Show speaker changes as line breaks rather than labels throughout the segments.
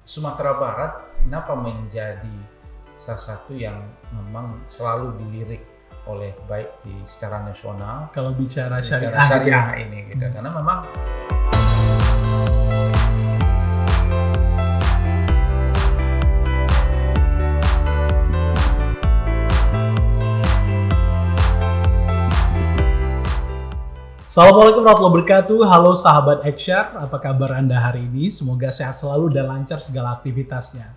Sumatera Barat kenapa menjadi salah satu yang memang selalu dilirik oleh baik secara nasional
kalau bicara
secara
syariah,
syariah ini gitu. Karena memang
Assalamualaikum warahmatullahi wabarakatuh. Halo sahabat Eksyar, apa kabar Anda hari ini? Semoga sehat selalu dan lancar segala aktivitasnya.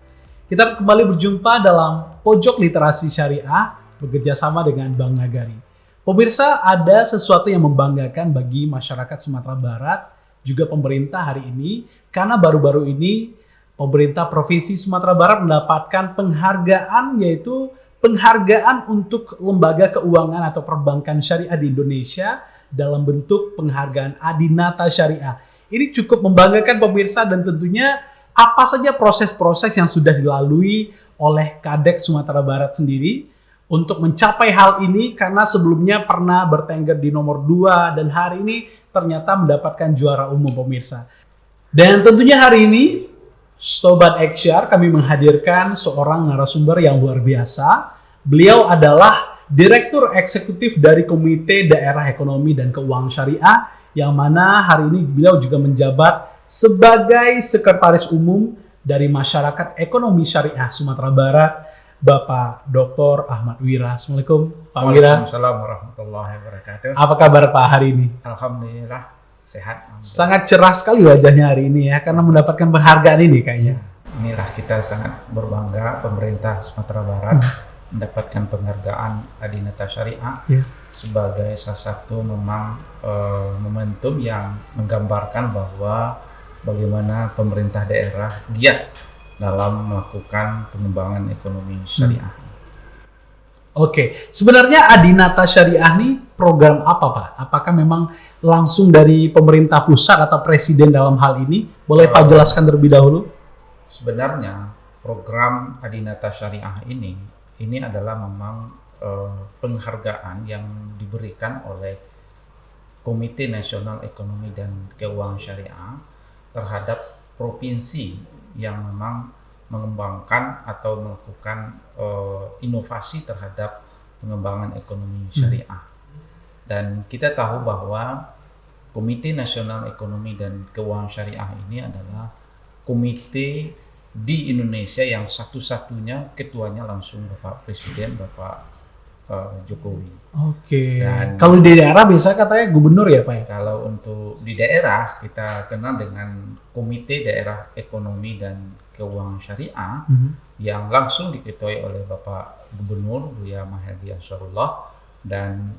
Kita kembali berjumpa dalam Pojok Literasi Syariah bekerja sama dengan Bank Nagari. Pemirsa, ada sesuatu yang membanggakan bagi masyarakat Sumatera Barat, juga pemerintah hari ini, karena baru-baru ini pemerintah Provinsi Sumatera Barat mendapatkan penghargaan, yaitu penghargaan untuk lembaga keuangan atau perbankan syariah di Indonesia dalam bentuk penghargaan Adinata Syariah. Ini cukup membanggakan pemirsa, dan tentunya apa saja proses-proses yang sudah dilalui oleh Kadek Sumatera Barat sendiri untuk mencapai hal ini, karena sebelumnya pernah bertengger di nomor 2 dan hari ini ternyata mendapatkan juara umum pemirsa. Dan tentunya hari ini Sobat Eksyar, kami menghadirkan seorang narasumber yang luar biasa. Beliau adalah Direktur Eksekutif dari Komite Daerah Ekonomi dan Keuangan Syariah, yang mana hari ini beliau juga menjabat sebagai Sekretaris Umum dari Masyarakat Ekonomi Syariah Sumatera Barat, Bapak Dr. Ahmad Wira. Assalamualaikum Pak Wira.
Waalaikumsalam warahmatullahi wabarakatuh.
Apa kabar Pak hari ini?
Alhamdulillah sehat.
Sangat cerah sekali wajahnya hari ini ya, karena mendapatkan penghargaan ini kayaknya.
Inilah kita sangat berbangga, pemerintah Sumatera Barat mendapatkan penghargaan Adinata Syariah sebagai salah satu memang momentum yang menggambarkan bahwa bagaimana pemerintah daerah giat dalam melakukan pengembangan ekonomi syariah.
Oke, sebenarnya Adinata Syariah ini program apa Pak? Apakah memang langsung dari pemerintah pusat atau presiden dalam hal ini? Boleh Pak jelaskan terlebih dahulu?
Sebenarnya program Adinata Syariah ini adalah memang penghargaan yang diberikan oleh Komite Nasional Ekonomi dan Keuangan Syariah terhadap provinsi yang memang mengembangkan atau melakukan inovasi terhadap pengembangan ekonomi syariah. Dan kita tahu bahwa Komite Nasional Ekonomi dan Keuangan Syariah ini adalah komite di Indonesia yang satu-satunya ketuanya langsung Bapak Presiden, Bapak Jokowi.
Oke.
Dan
kalau di daerah biasa katanya gubernur ya Pak ya?
Kalau untuk di daerah kita kenal dengan Komite Daerah Ekonomi dan Keuangan Syariah yang langsung diketuai oleh Bapak Gubernur Buya Mahdi Ansarullah, dan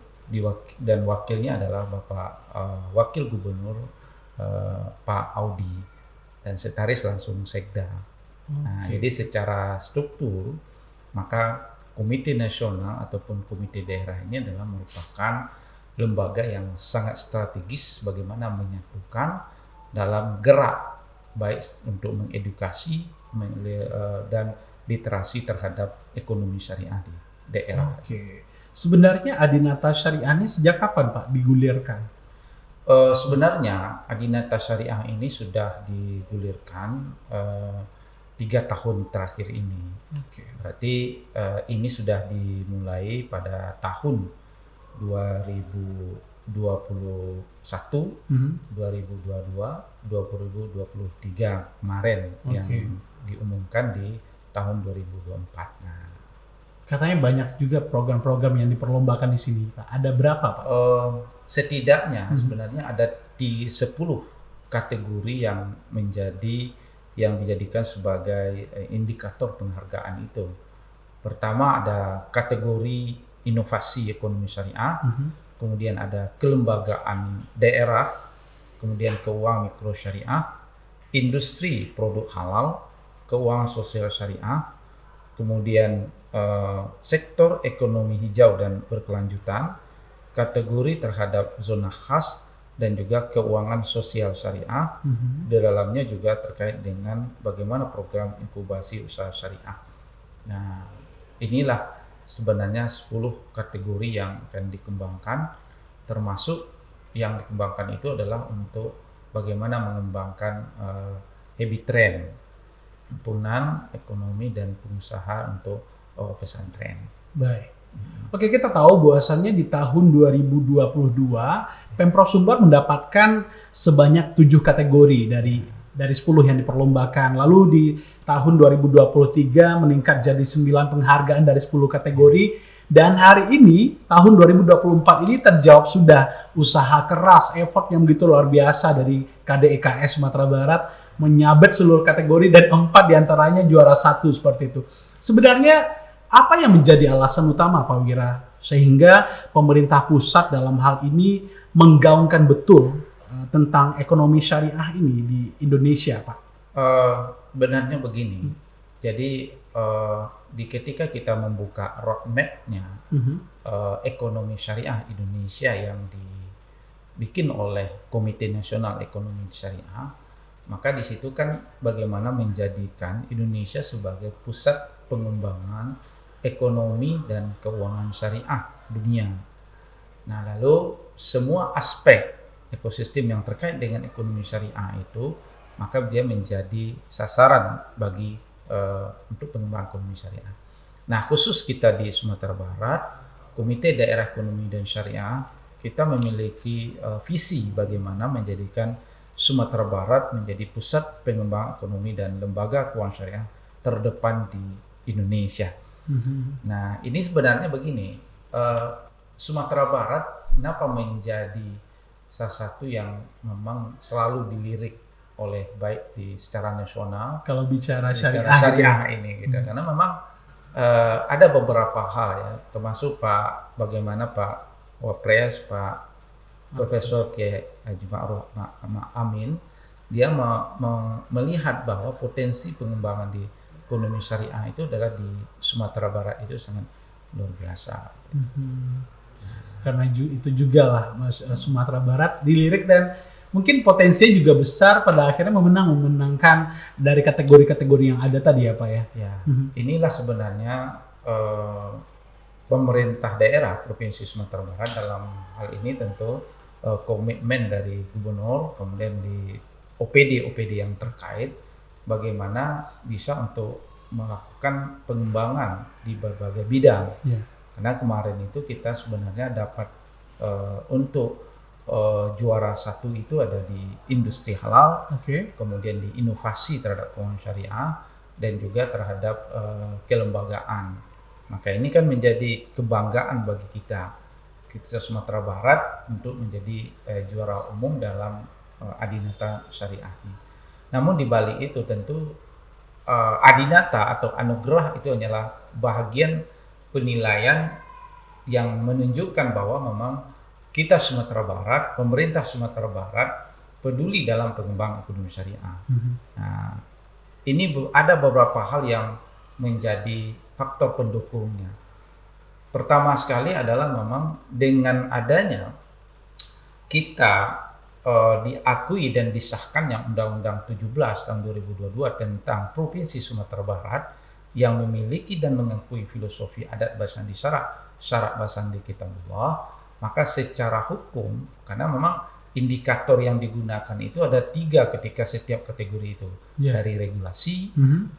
wakilnya adalah Bapak Wakil Gubernur Pak Audi, dan sekretaris langsung Sekda. Nah, jadi secara struktur maka Komite Nasional ataupun Komite Daerah ini adalah merupakan lembaga yang sangat strategis bagaimana menyatukan dalam gerak baik untuk mengedukasi dan literasi terhadap ekonomi syariah di daerah.
Oke. Sebenarnya Adinata Syariah ini sejak kapan Pak digulirkan?
Sebenarnya Adinata Syariah ini sudah digulirkan 3 tahun terakhir ini. Berarti ini sudah dimulai pada tahun 2021, 2022, 2023 kemarin yang diumumkan di tahun 2024. Nah,
katanya banyak juga program-program yang diperlombakan di sini Pak. Ada berapa Pak?
Setidaknya sebenarnya ada di 10 kategori yang dijadikan sebagai indikator penghargaan itu. Pertama ada kategori inovasi ekonomi syariah, kemudian ada kelembagaan daerah, kemudian keuangan mikro syariah, industri produk halal, keuangan sosial syariah, kemudian sektor ekonomi hijau dan berkelanjutan, kategori terhadap zona khas, dan juga keuangan sosial syariah. Di dalamnya juga terkait dengan bagaimana program inkubasi usaha syariah. Nah, inilah sebenarnya 10 kategori yang akan dikembangkan, termasuk yang dikembangkan itu adalah untuk bagaimana mengembangkan habit trend himpunan ekonomi dan pengusaha untuk pesantren.
Baik. Oke, kita tahu bahwasannya di tahun 2022 Pemprov Sumbar mendapatkan sebanyak 7 kategori dari 10 yang diperlombakan. Lalu di tahun 2023 meningkat jadi 9 penghargaan dari 10 kategori. Dan hari ini, tahun 2024 ini terjawab sudah usaha keras, effort yang begitu luar biasa dari KDEKS Sumatera Barat menyabet seluruh kategori dan 4 diantaranya juara 1 seperti itu. Sebenarnya apa yang menjadi alasan utama Pak Wira sehingga pemerintah pusat dalam hal ini menggaungkan betul tentang ekonomi syariah ini di Indonesia, Pak?
Benarnya begini, jadi ketika kita membuka roadmap-nya ekonomi syariah Indonesia yang dibikin oleh Komite Nasional Ekonomi Syariah, maka di situ kan bagaimana menjadikan Indonesia sebagai pusat pengembangan ekonomi dan keuangan syariah dunia. Nah, lalu semua aspek ekosistem yang terkait dengan ekonomi syariah itu, maka dia menjadi sasaran bagi untuk pengembangan ekonomi syariah. Nah, khusus kita di Sumatera Barat, Komite Daerah Ekonomi dan Syariah, kita memiliki visi bagaimana menjadikan Sumatera Barat menjadi pusat pengembangan ekonomi dan lembaga keuangan syariah terdepan di Indonesia. Nah, ini sebenarnya begini, Sumatera Barat kenapa menjadi salah satu yang memang selalu dilirik oleh baik secara nasional
kalau bicara
syariah ini gitu. Karena memang ada beberapa hal ya, termasuk bagaimana Pak Wapres, Pak Profesor Kiai Haji Ma'ruf Amin, dia melihat bahwa potensi pengembangan di ekonomi syariah itu adalah di Sumatera Barat itu sangat luar biasa.
Karena itu juga lah Sumatera Barat dilirik dan mungkin potensinya juga besar pada akhirnya memenangkan dari kategori-kategori yang ada tadi ya Pak ya.
Ya, inilah sebenarnya pemerintah daerah Provinsi Sumatera Barat dalam hal ini tentu komitmen dari gubernur, kemudian di OPD yang terkait, bagaimana bisa untuk melakukan pengembangan di berbagai bidang. Karena kemarin itu kita sebenarnya dapat untuk juara 1 itu ada di industri halal, kemudian di inovasi terhadap keuangan syariah, dan juga terhadap kelembagaan. Maka ini kan menjadi kebanggaan bagi kita Sumatera Barat untuk menjadi juara umum dalam Adinata Syariah ini. Namun di balik itu tentu Adinata atau anugerah itu hanyalah bahagian penilaian yang menunjukkan bahwa memang kita Sumatera Barat, pemerintah Sumatera Barat peduli dalam pengembangan ekonomi syariah. Nah, ini ada beberapa hal yang menjadi faktor pendukungnya. Pertama sekali adalah memang dengan adanya kita diakui dan disahkannya Undang-Undang 17 tahun 2022 tentang Provinsi Sumatera Barat yang memiliki dan mengakui filosofi adat Basandi syarat Basandi Kitabullah, maka secara hukum, karena memang indikator yang digunakan itu ada 3 ketika setiap kategori itu, dari regulasi,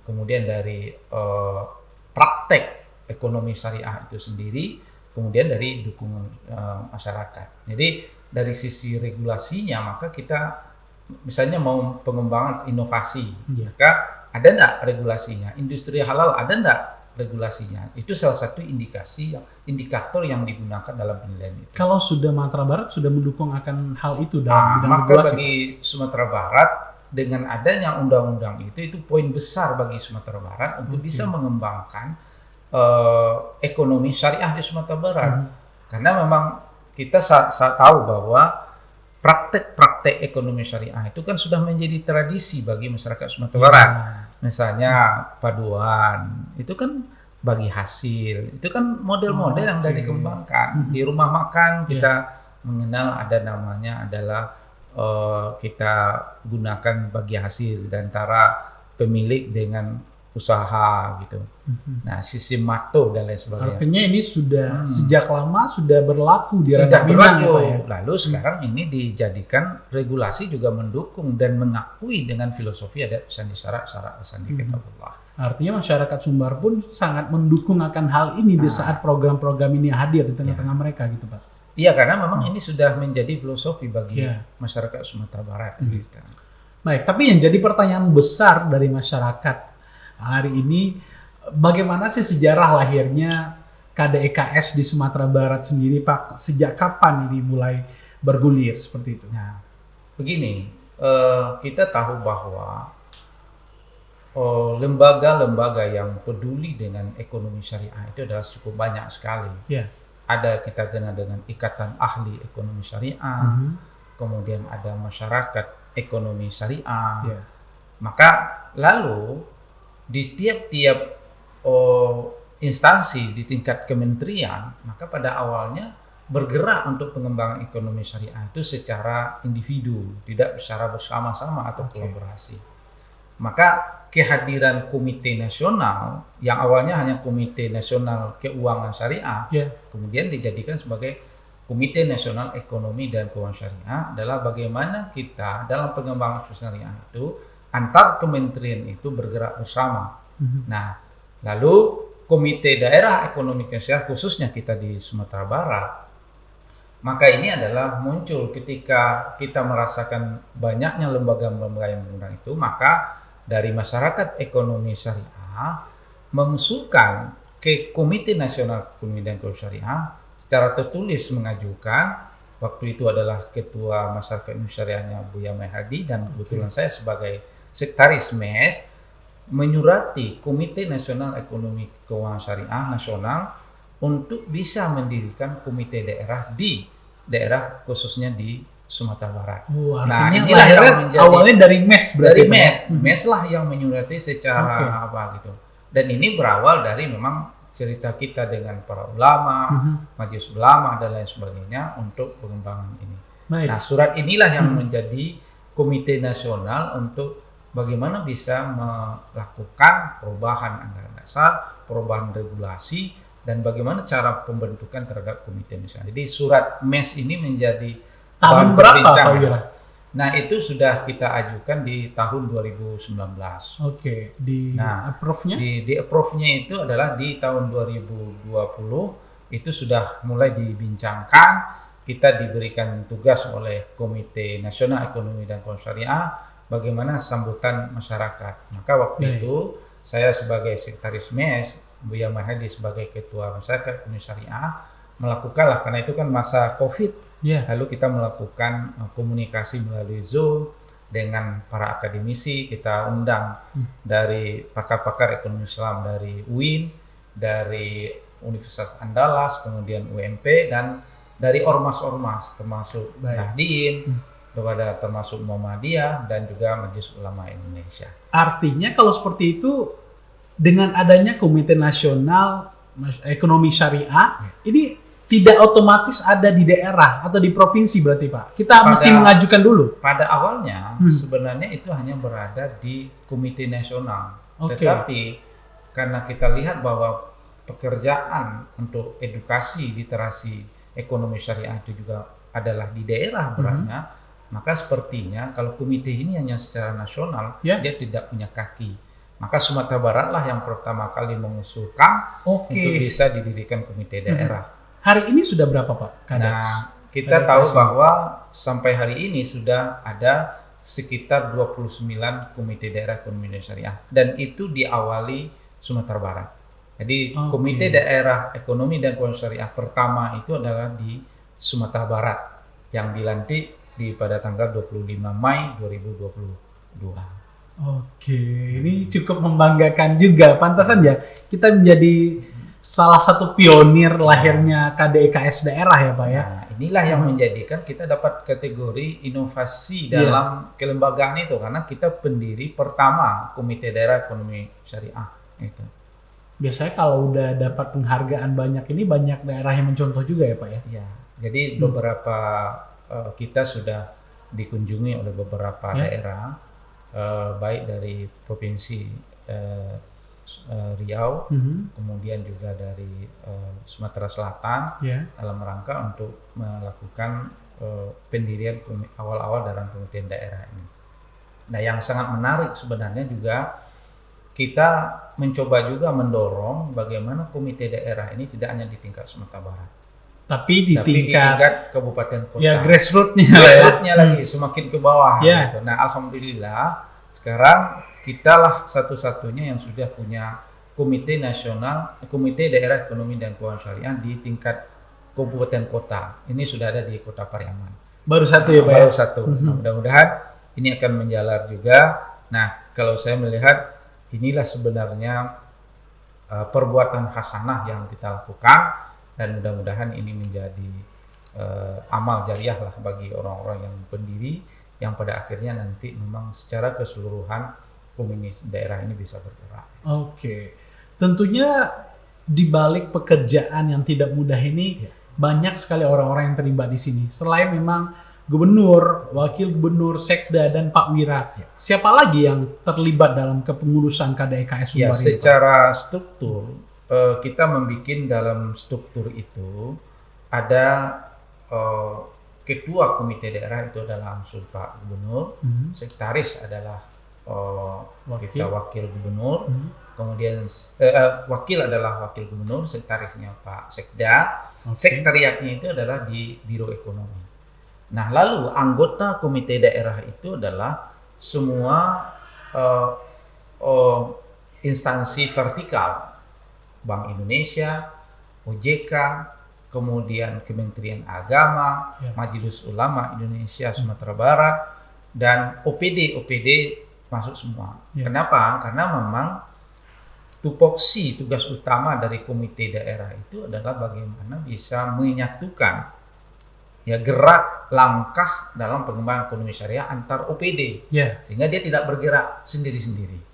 kemudian dari praktek ekonomi syariah itu sendiri, kemudian dari dukungan masyarakat. Jadi dari sisi regulasinya, maka kita misalnya mau pengembangan inovasi, maka ada enggak regulasinya? Industri halal ada enggak regulasinya? Itu salah satu indikator yang digunakan dalam penilaian itu.
Kalau sudah Sumatera Barat sudah mendukung akan hal itu dalam bidang
maka
regulasi,
bagi Sumatera Barat dengan adanya undang-undang itu poin besar bagi Sumatera Barat untuk bisa mengembangkan ekonomi syariah di Sumatera Barat. Karena memang kita tahu bahwa praktek-praktek ekonomi syariah itu kan sudah menjadi tradisi bagi masyarakat Sumatera Barat. Misalnya paduan, itu kan bagi hasil, itu kan model-model yang sudah dikembangkan. Di rumah makan kita mengenal ada namanya adalah kita gunakan bagi hasil antara pemilik dengan usaha gitu. Nah, sistem mato dan lain sebagainya.
Artinya ini sudah sejak lama sudah berlaku di
Sudah
Ranah Minang ya,
berlaku.
Pak ya.
Lalu sekarang ini dijadikan regulasi juga mendukung dan mengakui dengan filosofi adat sandi syarak sandi kitabullah.
Artinya masyarakat Sumbar pun sangat mendukung akan hal ini di saat program-program ini hadir di tengah-tengah mereka gitu, Pak.
Iya, karena memang ini sudah menjadi filosofi bagi
Iya.
masyarakat Sumatera Barat. Gitu.
Baik, tapi yang jadi pertanyaan besar dari masyarakat hari ini, bagaimana sih sejarah lahirnya KDEKS di Sumatera Barat sendiri, Pak? Sejak kapan ini mulai bergulir seperti itu?
Nah, begini, kita tahu bahwa lembaga-lembaga yang peduli dengan ekonomi syariah itu adalah cukup banyak sekali.
Ya.
Ada kita kenal dengan Ikatan Ahli Ekonomi Syariah, kemudian ada Masyarakat Ekonomi Syariah.
Ya.
Maka lalu di tiap-tiap instansi di tingkat kementerian, maka pada awalnya bergerak untuk pengembangan ekonomi syariah itu secara individu, tidak secara bersama-sama atau kolaborasi. Maka kehadiran Komite Nasional yang awalnya hanya Komite Nasional Keuangan Syariah, kemudian dijadikan sebagai Komite Nasional Ekonomi dan Keuangan Syariah adalah bagaimana kita dalam pengembangan syariah itu antar kementerian itu bergerak bersama. Nah, lalu Komite Daerah Ekonomi dan Syariah khususnya kita di Sumatera Barat, maka ini adalah muncul ketika kita merasakan banyaknya lembaga-lembaga yang menggunakan itu, maka dari masyarakat ekonomi syariah mengusulkan ke Komite Nasional Ekonomi dan Keuangan Syariah secara tertulis mengajukan, waktu itu adalah Ketua Masyarakat Ekonomi Syariahnya Buya Mahdi dan kebetulan saya sebagai Sekretaris MES, menyurati Komite Nasional Ekonomi Keuangan Syariah Nasional untuk bisa mendirikan komite daerah di daerah khususnya di Sumatera Barat.
Nah, inilah yang menjadi awalnya dari MES berarti.
Dari MES lah yang menyurati secara apa gitu. Dan ini berawal dari memang cerita kita dengan para ulama, majelis ulama dan lain sebagainya untuk pengembangan ini. Nah, surat inilah yang menjadi komite nasional untuk bagaimana bisa melakukan perubahan anggaran dasar, perubahan regulasi, dan bagaimana cara pembentukan terhadap komite nasional. Jadi surat MES ini menjadi
tahun berapa Pak Wira?
Nah, itu sudah kita ajukan di tahun 2019.
Oke, di approve-nya?
Di approve-nya itu adalah di tahun 2020 itu sudah mulai dibincangkan. Kita diberikan tugas oleh Komite Nasional Ekonomi dan Keuangan Syariah bagaimana sambutan masyarakat. Maka waktu itu saya sebagai Sekretaris MES, Buya Mahdi sebagai Ketua Masyarakat Ekonomi Syariah melakukanlah, karena itu kan masa COVID. Lalu kita melakukan komunikasi melalui Zoom dengan para akademisi. Kita undang dari pakar-pakar ekonomi Islam dari UIN, dari Universitas Andalas, kemudian UMP, dan dari ormas-ormas termasuk Nahdien, termasuk Muhammadiyah, dan juga Majelis Ulama Indonesia.
Artinya kalau seperti itu, dengan adanya Komite Nasional Ekonomi Syariah, ini tidak otomatis ada di daerah atau di provinsi berarti Pak? Kita mesti mengajukan dulu?
Pada awalnya sebenarnya itu hanya berada di Komite Nasional. Tetapi karena kita lihat bahwa pekerjaan untuk edukasi literasi ekonomi syariah itu juga adalah di daerah beratnya, maka sepertinya kalau komite ini hanya secara nasional, dia tidak punya kaki. Maka Sumatera Barat lah yang pertama kali mengusulkan untuk bisa didirikan komite daerah.
Hari ini sudah berapa Pak?
Nah, kita tahu bahwa sampai hari ini sudah ada sekitar 29 komite daerah ekonomi dan syariah, dan itu diawali Sumatera Barat. Jadi komite daerah ekonomi dan keuangan syariah pertama itu adalah di Sumatera Barat yang dilantik pada tanggal 25 Mei 2022.
Ini cukup membanggakan juga. Pantasan ya kita menjadi salah satu pionir lahirnya KDEKS daerah ya Pak ya.
Nah, inilah yang menjadikan kita dapat kategori inovasi dalam kelembagaan itu, karena kita pendiri pertama Komite Daerah Ekonomi Syariah itu.
Biasanya kalau udah dapat penghargaan banyak ini, banyak daerah yang mencontoh juga ya Pak ya?
Ya, jadi beberapa kita sudah dikunjungi oleh beberapa daerah, baik dari provinsi Riau, kemudian juga dari Sumatera Selatan, dalam rangka untuk melakukan pendirian awal-awal dalam pemerintahan daerah ini. Nah, yang sangat menarik sebenarnya juga kita mencoba juga mendorong bagaimana komite daerah ini tidak hanya di tingkat Sumatera Barat,
tapi di tingkat
kabupaten kota.
Ya, grassroots-nya
lagi semakin ke bawah. Gitu. Nah, alhamdulillah sekarang kitalah satu-satunya yang sudah punya komite nasional, komite daerah ekonomi dan keuangan syariah di tingkat kabupaten kota. Ini sudah ada di Kota Pariaman.
Baru satu ya Pak?
Baru satu. Nah, mudah-mudahan ini akan menjalar juga. Nah, kalau saya melihat inilah sebenarnya perbuatan hasanah yang kita lakukan, dan mudah-mudahan ini menjadi amal jariah lah bagi orang-orang yang pendiri, yang pada akhirnya nanti memang secara keseluruhan komunitas daerah ini bisa bergerak.
Oke. Tentunya di balik pekerjaan yang tidak mudah ini banyak sekali orang-orang yang terlibat di sini. Selain memang gubernur, wakil gubernur, sekda, dan Pak Wira, siapa lagi yang terlibat dalam kepengurusan KDEKS Sumbar ini?
Secara struktur, kita membuat dalam struktur itu ada ketua komite daerah itu adalah langsung Pak Gubernur, sekretaris adalah wakil gubernur, kemudian wakil adalah wakil gubernur, sekretarisnya Pak Sekda, sekretariatnya itu adalah di Biro Ekonomi. Nah, lalu anggota komite daerah itu adalah semua instansi vertikal, Bank Indonesia, OJK, kemudian Kementerian Agama, Majelis Ulama Indonesia Sumatera Barat, dan OPD masuk semua. Kenapa? Karena memang tupoksi tugas utama dari komite daerah itu adalah bagaimana bisa menyatukan gerak langkah dalam pengembangan ekonomi syariah antar OPD, sehingga dia tidak bergerak sendiri-sendiri.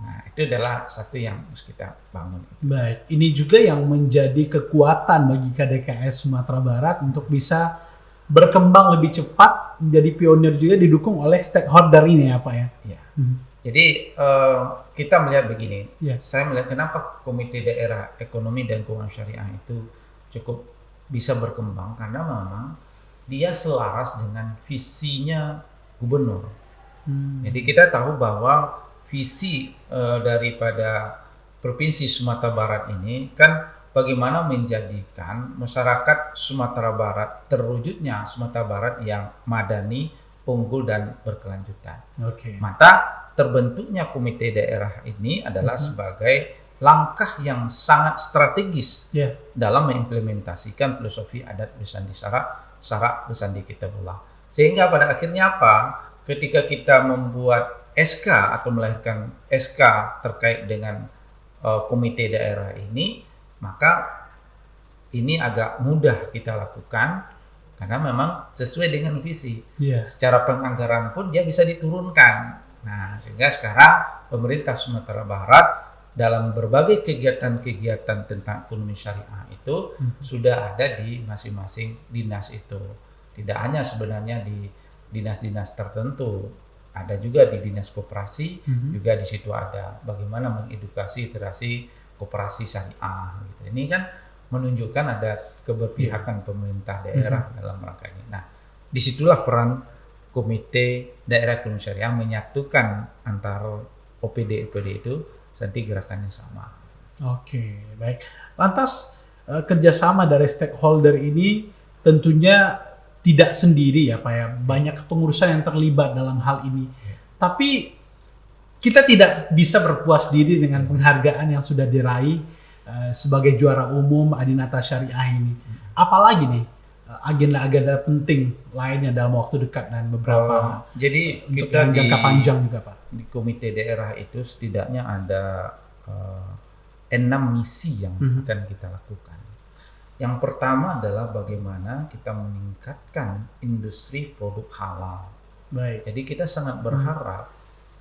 Nah, itu adalah satu yang harus kita bangun.
Baik, ini juga yang menjadi kekuatan bagi KDKS Sumatera Barat untuk bisa berkembang lebih cepat, menjadi pionir juga, didukung oleh stakeholder ini ya Pak ya?
Jadi kita melihat begini, saya melihat kenapa komite daerah ekonomi dan keuangan syariah itu cukup bisa berkembang, karena memang dia selaras dengan visinya gubernur. Jadi kita tahu bahwa visi daripada Provinsi Sumatera Barat ini kan bagaimana menjadikan masyarakat Sumatera Barat, terwujudnya Sumatera Barat yang madani, unggul, dan berkelanjutan. Maka terbentuknya komite daerah ini adalah sebagai langkah yang sangat strategis dalam mengimplementasikan filosofi adat Besandi Syarak Besandi Kitabullah. Sehingga pada akhirnya apa? Ketika kita membuat SK atau melahirkan SK terkait dengan komite daerah ini, maka ini agak mudah kita lakukan karena memang sesuai dengan visi. Secara penganggaran pun dia bisa diturunkan. Nah, sehingga sekarang pemerintah Sumatera Barat dalam berbagai kegiatan-kegiatan tentang ekonomi syariah itu sudah ada di masing-masing dinas itu. Tidak hanya sebenarnya di dinas-dinas tertentu, ada juga di dinas koperasi, juga di situ ada bagaimana mengedukasi literasi koperasi syariah. Gitu. Ini kan menunjukkan ada keberpihakan pemerintah daerah dalam rangka ini. Nah, disitulah peran Komite Daerah Ekonomi Syariah menyatukan antara OPD itu, nanti gerakannya sama.
Oke, baik. Lantas kerjasama dari stakeholder ini tentunya tidak sendiri ya Pak ya, banyak kepengurusan yang terlibat dalam hal ini. Tapi kita tidak bisa berpuas diri dengan penghargaan yang sudah diraih sebagai juara umum Adinata Syariah ini. Apalagi nih agenda-agenda penting lainnya dalam waktu dekat dan beberapa
jadi
untuk
kita
jangka panjang juga Pak.
Di komite daerah itu setidaknya ada 6 misi yang akan kita lakukan. Yang pertama adalah bagaimana kita meningkatkan industri produk halal. Jadi kita sangat berharap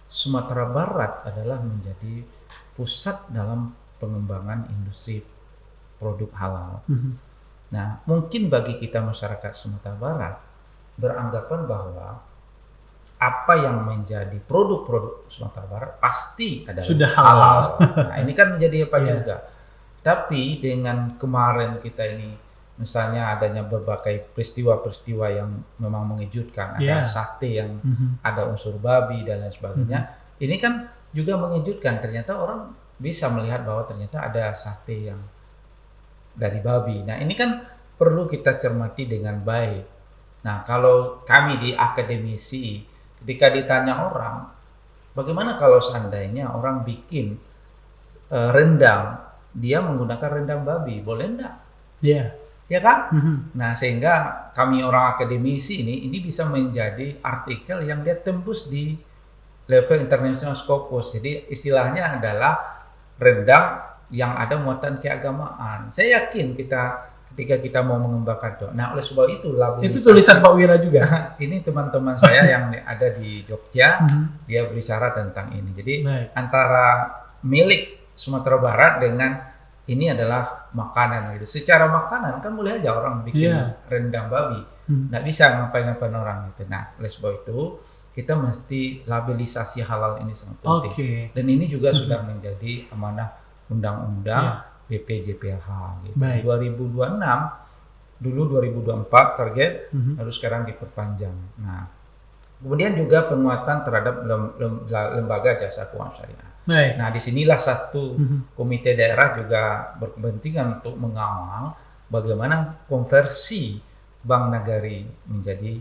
Sumatera Barat adalah menjadi pusat dalam pengembangan industri produk halal. Nah, mungkin bagi kita masyarakat Sumatera Barat beranggapan bahwa apa yang menjadi produk-produk Sumatera Barat pasti adalah
Sudah halal.
Nah, ini kan menjadi apa
Iya.
juga. Tapi dengan kemarin kita ini misalnya adanya berbagai peristiwa-peristiwa yang memang mengejutkan, ada
Iya.
sate yang
Mhm.
ada unsur babi dan lain sebagainya. Ini kan juga mengejutkan, ternyata orang bisa melihat bahwa ternyata ada sate yang dari babi. Nah, ini kan perlu kita cermati dengan baik. Nah, kalau kami di akademisi, ketika ditanya orang, bagaimana kalau seandainya orang bikin rendang, dia menggunakan rendang babi, boleh enggak?
Iya.
Ya kan?
Mhm.
Nah, sehingga kami orang akademisi ini bisa menjadi artikel yang dia tembus di level international Scopus. Jadi istilahnya adalah rendang yang ada muatan keagamaan. Saya yakin ketika kita mau mengembangkan itu. Nah, oleh sebab itu
Itu tulisan Pak Wira juga.
ini teman-teman saya yang ada di Jogja,
Mhm.
dia berbicara tentang ini. Jadi
Baik.
antara milik Sumatera Barat dengan ini adalah makanan gitu. Secara makanan kan boleh aja orang bikin
Iya.
rendang babi.
Mhm.
Nggak bisa ngapain-ngapain orang gitu. Nah, oleh sebab itu kita mesti labelisasi halal ini sangat penting.
Oke.
Dan ini juga sudah menjadi amanah undang-undang
Iya.
BPJPH gitu.
Baik.
2026 dulu 2024 target,
Mhm.
lalu sekarang diperpanjang. Nah, kemudian juga penguatan terhadap lembaga jasa keuangan syariah.
Baik.
Nah, disinilah satu
Mhm.
komite daerah juga berkepentingan untuk mengawal bagaimana konversi Bank Nagari menjadi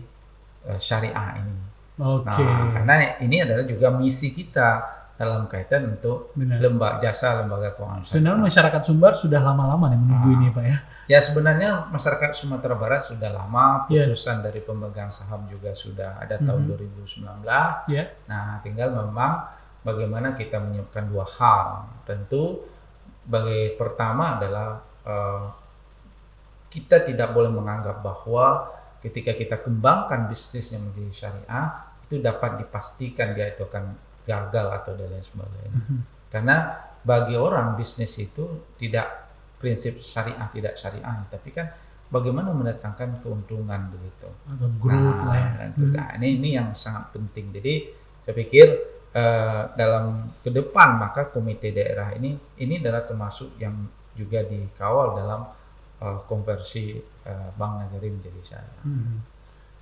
syariah ini.
Oke.
Nah, karena ini adalah juga misi kita dalam kaitan untuk
Benar.
jasa lembaga keuangan syariah.
Sebenarnya masyarakat Sumbar sudah lama-lama nih menunggu ini, Pak ya.
Ya, sebenarnya masyarakat Sumatera Barat sudah lama,
Iya.
putusan dari pemegang saham juga sudah ada tahun 2019.
Iya.
Nah, tinggal memang bagaimana kita menyiapkan dua hal. Tentu pertama adalah kita tidak boleh menganggap bahwa ketika kita kembangkan bisnisnya menjadi syariah itu dapat dipastikan dia itu akan gagal atau dan lain sebagainya. Karena bagi orang bisnis itu tidak prinsip syariah tidak syariah, tapi kan bagaimana mendatangkan keuntungan begitu.
Atau growth lah ya.
Nah, ini yang sangat penting. Jadi saya pikir dalam ke depan maka komite daerah ini adalah termasuk yang juga dikawal dalam konversi Bank Nagari menjadi syariah.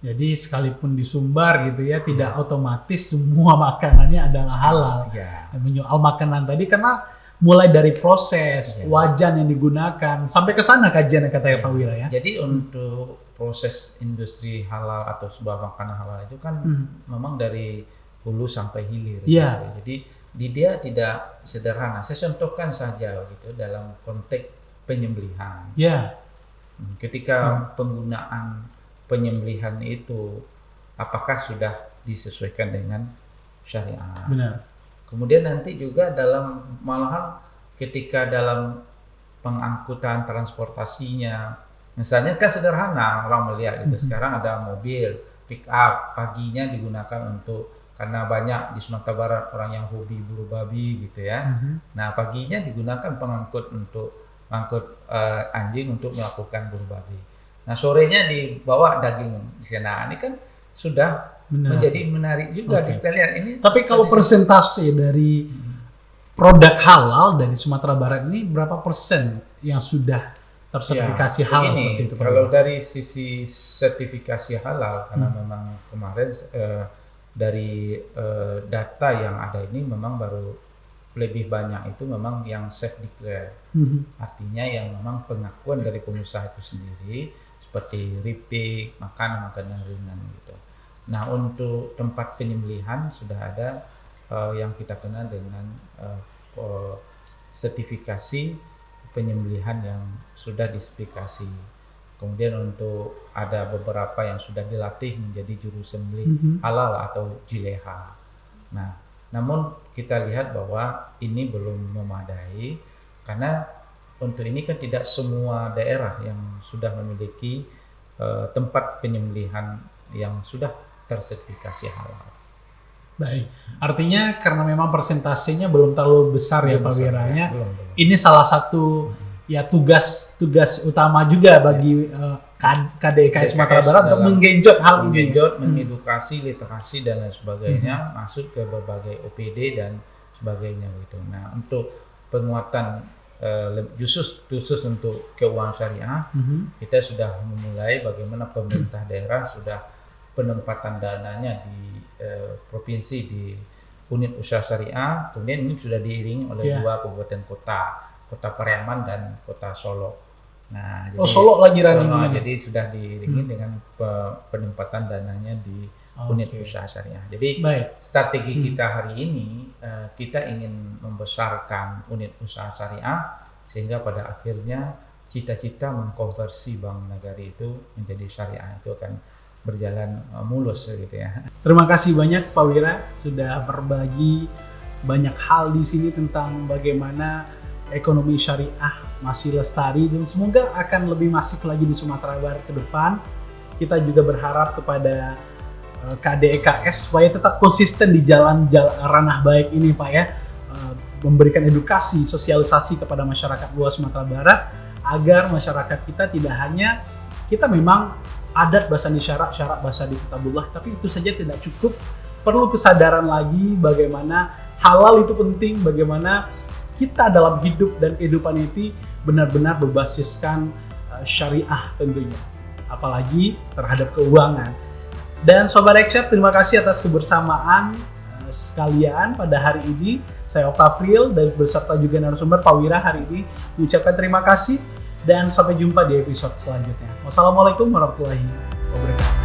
Jadi sekalipun di Sumbar gitu ya, tidak otomatis semua makanannya adalah halal.
Ya.
Menyoal makanan tadi karena mulai dari proses, wajan yang digunakan, sampai ke sana kajian katanya Pak Wira ya.
Jadi untuk proses industri halal atau sebuah makanan halal itu kan memang dari hulu sampai hilir.
Iya.
Jadi dia tidak sederhana. Saya contohkan saja gitu dalam konteks penyembelihan.
Iya.
Ketika penggunaan penyembelihan itu apakah sudah disesuaikan dengan syariat?
Benar.
Kemudian nanti juga malahan ketika dalam pengangkutan transportasinya, misalnya kan sederhana orang melihat gitu. Sekarang ada mobil pick up paginya digunakan karena banyak di Sumatera Barat orang yang hobi buru babi gitu ya. Nah, paginya digunakan pengangkut untuk mengangkut anjing untuk melakukan buru babi. Nah, sorenya dibawa daging di sana. Ini kan sudah menjadi menarik juga kita lihat ini.
Tapi kalau persentase dari produk halal dari Sumatera Barat ini berapa persen yang sudah tersertifikasi halal seperti itu?
Kalau dari sisi sertifikasi halal, karena memang kemarin dari data yang ada ini memang baru lebih banyak itu memang yang self declare. Artinya yang memang pengakuan dari pengusaha itu sendiri seperti ripik, makanan ringan gitu. Nah, untuk tempat penyembelihan sudah ada yang kita kenal dengan sertifikasi penyembelihan yang sudah disertifikasi. Kemudian untuk ada beberapa yang sudah dilatih menjadi juru sembelih halal atau jileha. Nah, namun kita lihat bahwa ini belum memadai karena untuk ini kan tidak semua daerah yang sudah memiliki tempat penyembelihan yang sudah tersertifikasi halal.
Baik, artinya karena memang persentasenya belum terlalu besar ya Pak Wiranya,
belum.
ini salah satu ya tugas utama juga bagi KDKS Sumatera
DKS
Barat untuk
dalam
menggenjot hal ini.
mengedukasi, literasi dan lain sebagainya, masuk ke berbagai OPD dan sebagainya gitu. Nah, untuk penguatan khusus untuk keuangan syariah, kita sudah memulai bagaimana pemerintah daerah sudah penempatan dananya di provinsi di unit usaha syariah, kemudian ini sudah diiringi oleh 2 kabupaten kota, Kota Pariaman dan Kota Solo. Nah, jadi
Solo lagi running.
Jadi sudah diiringi dengan penempatan dananya di unit usaha syariah. Jadi strategi kita hari ini kita ingin membesarkan unit usaha syariah sehingga pada akhirnya cita-cita mengkonversi Bank Nagari itu menjadi syariah itu akan berjalan mulus gitu ya.
Terima kasih banyak Pak Wira sudah berbagi banyak hal di sini tentang bagaimana ekonomi syariah masih lestari dan semoga akan lebih masif lagi di Sumatera Barat ke depan. Kita juga berharap kepada KDKS supaya tetap konsisten di jalan ranah baik ini Pak ya, memberikan edukasi, sosialisasi kepada masyarakat luas Sumatera Barat agar masyarakat kita tidak hanya kita memang adat bahasa di syarak bahasa di kitabullah, tapi itu saja tidak cukup. Perlu kesadaran lagi bagaimana halal itu penting, bagaimana kita dalam hidup dan kehidupan itu benar-benar berbasiskan syariah tentunya, apalagi terhadap keuangan. Dan Sobat Eksyar, terima kasih atas kebersamaan sekalian pada hari ini. Saya Oktafril dan beserta juga narasumber Pak Wira hari ini mengucapkan terima kasih dan sampai jumpa di episode selanjutnya. Wassalamualaikum warahmatullahi wabarakatuh.